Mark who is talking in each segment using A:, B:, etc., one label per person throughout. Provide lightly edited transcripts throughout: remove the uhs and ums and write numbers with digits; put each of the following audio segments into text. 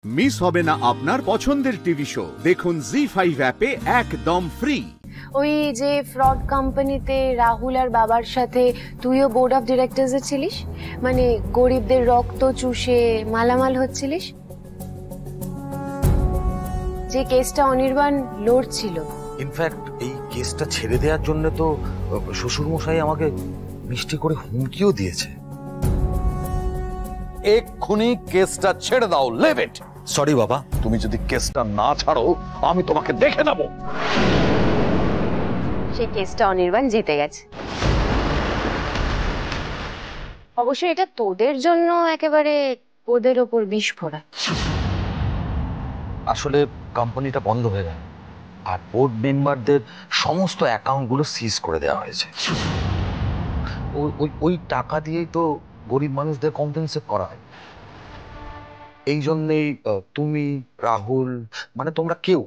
A: Miss হবে না আপনার পছন্দের টিভি শো। দেখুন জি5 অ্যাপে একদম ফ্রি।
B: ওই যে ফ্রড কোম্পানিতে রাহুল আর বাবার সাথে তুইও বোর্ড অফ ডিরেক্টরসে ছিলিস, মানে গরিবদের রক্ত চুষে মালামাল হচ্ছিলিস, যে কেসটা অনির্বাণ লড়ছিল।
C: ইনফ্যাক্ট এই কেসটা ছেড়ে দেওয়ার জন্য তো শ্বশুরমশাই আমাকে মিষ্টি করে হুমকিও দিয়েছে।
D: এক্ষুনি কেসটা ছেড়ে দাও, লিভ ইট।
C: সরি বাবা।
D: তুমি যদি কেসটা না ছাড়ো আমি তোমাকে দেখে নেব।
B: সেই কেসটা অনির্বাণ জিতে গেছে। অবশ্য এটা তোদের জন্য একেবারে ওদের ওপর বিস্ফোরণ।
C: আসলে কোম্পানিটা বন্ধ হয়ে গেল আর বোর্ড মেম্বারদের সমস্ত অ্যাকাউন্টগুলো সিজ করে দেওয়া হয়েছে। ওই টাকা দিয়েই তো গরিব মানুষদের কম্পেনসেট করা হয়। এই জন্যেই তুমি, রাহুল, মানে তোমরা কেউ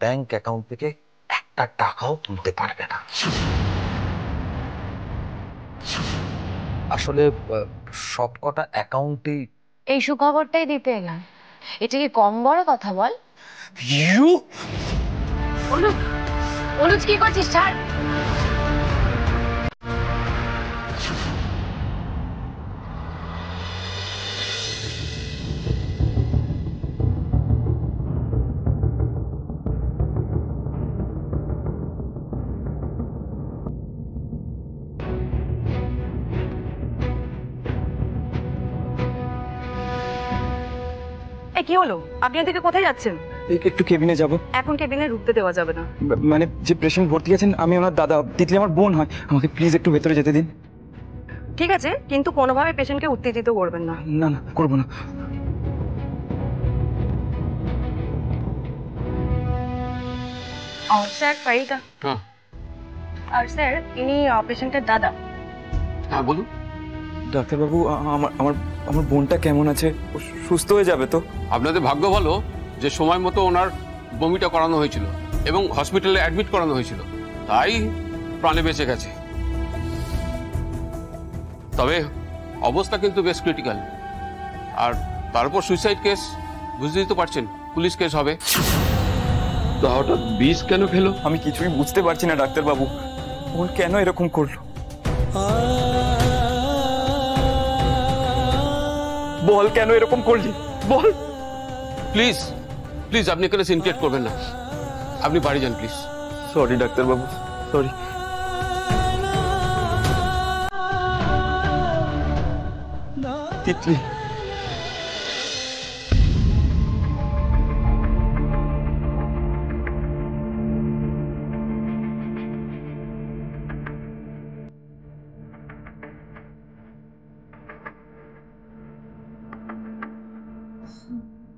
C: ব্যাংক অ্যাকাউন্ট থেকে একটা টাকাও তুলতে পারবে না। আসলে সবকটা অ্যাকাউন্টেই
B: এই সুখবরটাই দিতে এলাম। এটা কি কম বড় কথা বল? অনুজ কি করছিস? ছাড়।
E: কি হলো? আপনি এদিকে কোথায় যাচ্ছেন?
F: একটু কেবিনে যাব।
E: এখন কেবিনে ঢুকতে দেওয়া যাবে না।
F: মানে যে পেশেন্ট ভর্তি আছেন আমি ওনার দাদা, তিতলি আমার বোন হয়, আমাকে প্লিজ একটু ভেতরে যেতে দিন।
E: ঠিক আছে, কিন্তু কোনোভাবে পেশেন্টকে উত্তেজিত করবেন না।
F: না না, করবো না।
E: স্যার ফাইলটা। আর স্যার ইনি পেশেন্টের দাদা।
G: হ্যাঁ বলুন।
F: ডাক্তারবাবু, আমার আমার আমার বোনটা কেমন আছে? সুস্থ হয়ে যাবে তো?
G: আপনাদের ভাগ্য ভালো যে সময় মতো ওনার বমিটা করানো হয়েছিল এবং হসপিটালে অ্যাডমিট করানো হয়েছিল, তাই প্রাণে বেঁচে গেছে। তবে অবস্থা কিন্তু বেশ ক্রিটিক্যাল। আর তারপর সুইসাইড কেস, বুঝতেই তো পারছেন, পুলিশ কেস হবে। তো হঠাৎ বিষ কেন খেলো?
F: আমি কিছুই বুঝতে পারছি না ডাক্তারবাবু, বোন কেন এরকম করলো? বল, কেন এরকম করলি বল।
G: প্লিজ প্লিজ আপনি এখানে সিনক্রিয়েট করবেন না, আপনি বাড়ি যান প্লিজ।
F: সরি ডাক্তারবাবু, সরি। তিতলি,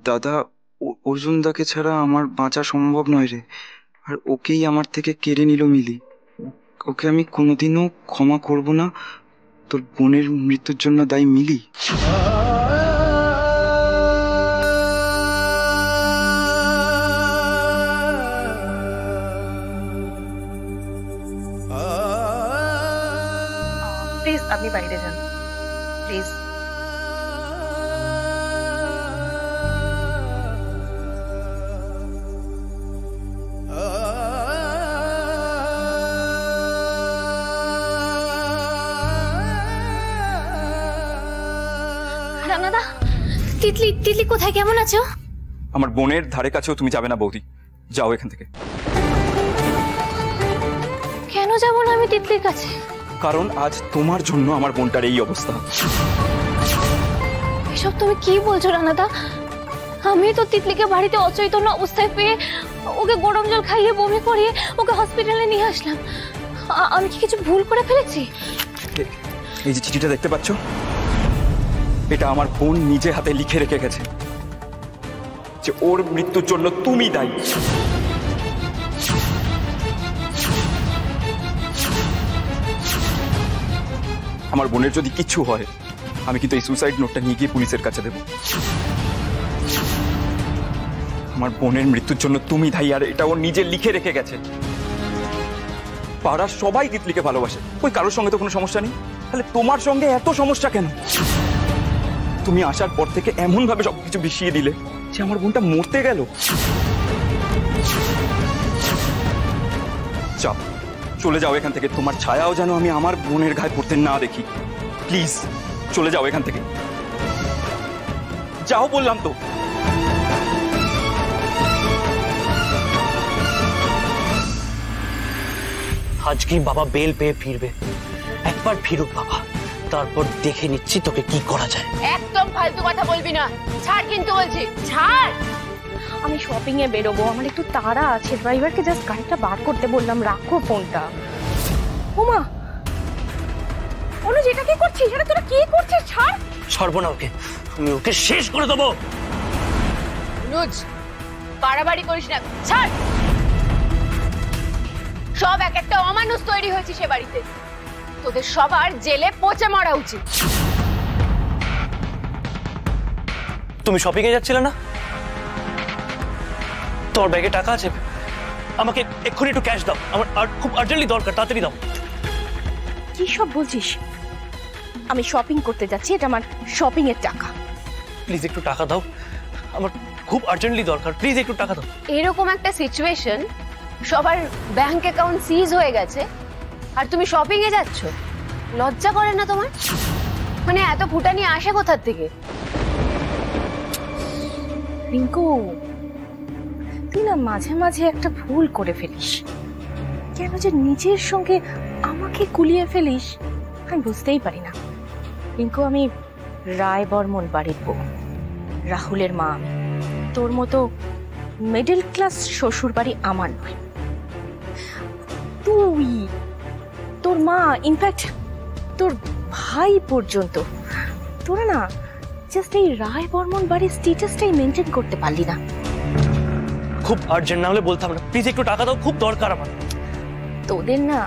F: দাদা, অর্জুনদাকে ছাড়া আমার বাঁচা সম্ভব নয় রে। আর ওকেই আমার থেকে কেড়ে নিল মিলি। ওকে আমি কোনোদিনও ক্ষমা করব না। তোর বোনের মৃত্যুর জন্য দায়ী মিলি।
E: প্লিজ আপনি বাইরে যান, প্লিজ।
B: রানাদা, তিতলি তিতলি কোথায়, কেমন আছো?
F: আমার বোনের ধারে কাছেও তুমি যাবে না বৌদি, যাও এখান থেকে।
B: কেন যাবো না আমি তিতলির কাছে?
F: কারণ আজ তোমার জন্য আমার বোনটার এই অবস্থা।
B: এসব তুমি কি বলছো রানাদা? আমি তো তিতলিকে বাড়িতে অচৈতন্য অবস্থায় পেয়ে ওকে গরম জল খাইয়ে বমি করিয়ে ওকে হসপিটালে নিয়ে আসলাম। আমি কি কিছু ভুল করে ফেলেছি?
F: এই যে চিঠিটা দেখতে পাচ্ছ, এটা আমার বোন নিজে হাতে লিখে রেখে গেছে যে ওর মৃত্যুর জন্য তুমি দায়ী। আমার বোনের যদি কিছু হয় আমি কিন্তু এই সুসাইড নোটটা নিয়ে গিয়ে পুলিশের কাছে দেব। আমার বোনের মৃত্যুর জন্য তুমি দায়ী, আর এটা ও নিজে লিখে রেখে গেছে। পাড়ার সবাই তিতলিকে ভালোবাসে, ওই কারোর সঙ্গে তো কোনো সমস্যা নেই, তাহলে তোমার সঙ্গে এত সমস্যা কেন? তুমি আসার পর থেকে এমন ভাবে সবকিছু বিষিয়ে দিলে কাছে আমার বোনটা মরতে গেল। যাও, চলে যাও এখান থেকে। তোমার ছায়াও যেন আমি আমার বোনের গায়ে পড়তে না দেখি। প্লিজ চলে যাও এখান থেকে, যাও বললাম তো।
H: আজকেই বাবা বেল পেয়ে ফিরবে, একবার ফিরুক বাবা, তারপর দেখে নিচ্ছি তোকে কি করা যায়।
E: একদম ফালতু কথা বলবি না, ছাড় কিন্তু বলছি, ছাড়।
B: আমি শপিং এ বেরোবো, আমার একটু তাড়া আছে। ড্রাইভারকে জাস্ট গাড়িটা বার করতে বললাম, রাখো ফোনটা। ওমা অনুজ, এটা কি করছিস? এটা তোরা কি করছিস? ছাড়।
H: ছাড়বো না ওকে, আমি ওকে শেষ করে দেবো।
E: অনুজ, বাড়াবাড়ি করিস না, ছাড়। সব এক একটা অমানুষ তৈরি হয়েছে সে বাড়িতে। তোদের সবার জেলে পচে মরা উচিত।
H: তুমি শপিং এ যাচ্ছিলে না? তোর ব্যাগে টাকা আছে? আমাকে এক্ষুনি একটু ক্যাশ দাও, আমার খুব আর্জেন্টলি দরকার, তাড়াতাড়ি দাও।
B: কি সব বলছিস? আমি শপিং করতে যাচ্ছি, এটা আমার শপিং এর টাকা।
H: প্লিজ একটু টাকা দাও, আমার খুব আর্জেন্টলি দরকার, প্লিজ একটু টাকা দাও।
E: এরকম একটা সিচুয়েশন, সবার ব্যাংক অ্যাকাউন্ট সিজ হয়ে গেছে, আর তুমি শপিং এ যাচ্ছ? লজ্জা করে না তোমার? মানে এত ফুটানি আসে কোথার থেকে?
B: রিঙ্কু, তুই না মাঝে মাঝে একটা ভুল করে ফেলিস। কেন যে নিজের সঙ্গে আমাকে কুলিয়ে ফেলিস আমি বুঝতেই পারি না। রিঙ্কু, আমি রায় বর্মন বাড়ির বউ, রাহুলের মা। আমি তোর মতো মিডল ক্লাস শ্বশুর বাড়ি আমার নয়। তুই, তোর মা, ইনফ্যাক্ট তোর ভাই পর্যন্ত, তোরা না জাস্ট এই রায় বর্মন বাড়ির স্ট্যাটাসটাই মেনটেন করতে পারলি না।
H: খুব আর্জেন্ট, না হলে বলতাম না। প্লিজ একটু টাকা দাও, খুব দরকার আমার।
B: তোদের না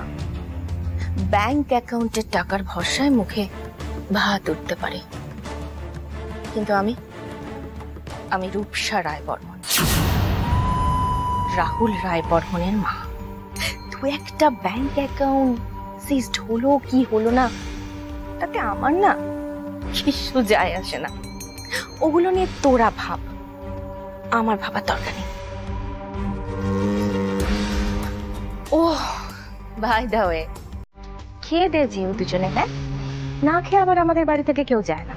B: ব্যাংক অ্যাকাউন্টের টাকার ভরসায় মুখে ভাত উঠতে পারে, কিন্তু আমি রূপসা রায় বর্মন, রাহুল রায় বর্মনের মা। তুই একটা ব্যাংক অ্যাকাউন্ট সিজড হলো কি হলো না, তাতে আমার না কিছু যায় আসে না। ওগুলো নিয়ে তোরা ভাব, আমার ভাবার দরকার নেই। ওহ ভাই দাওয়ে, খেয়ে দে যেও দুজনে। হ্যাঁ, না খেয়ে আবার আমাদের বাড়ি থেকে কেউ যায় না।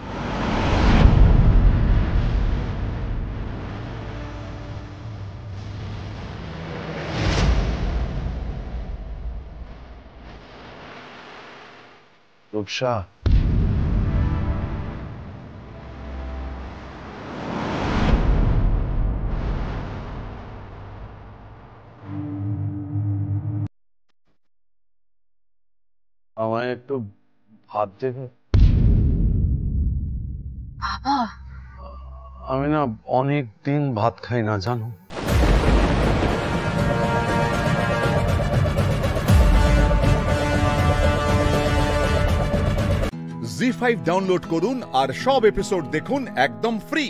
C: রূপসা,
D: আমায় একটু ভাত দেবে?
B: বাবা,
D: আমি না অনেক দিন ভাত খাই না, জানো।
A: জি5 ডাউনলোড করুন আর সব এপিসোড দেখুন একদম ফ্রি।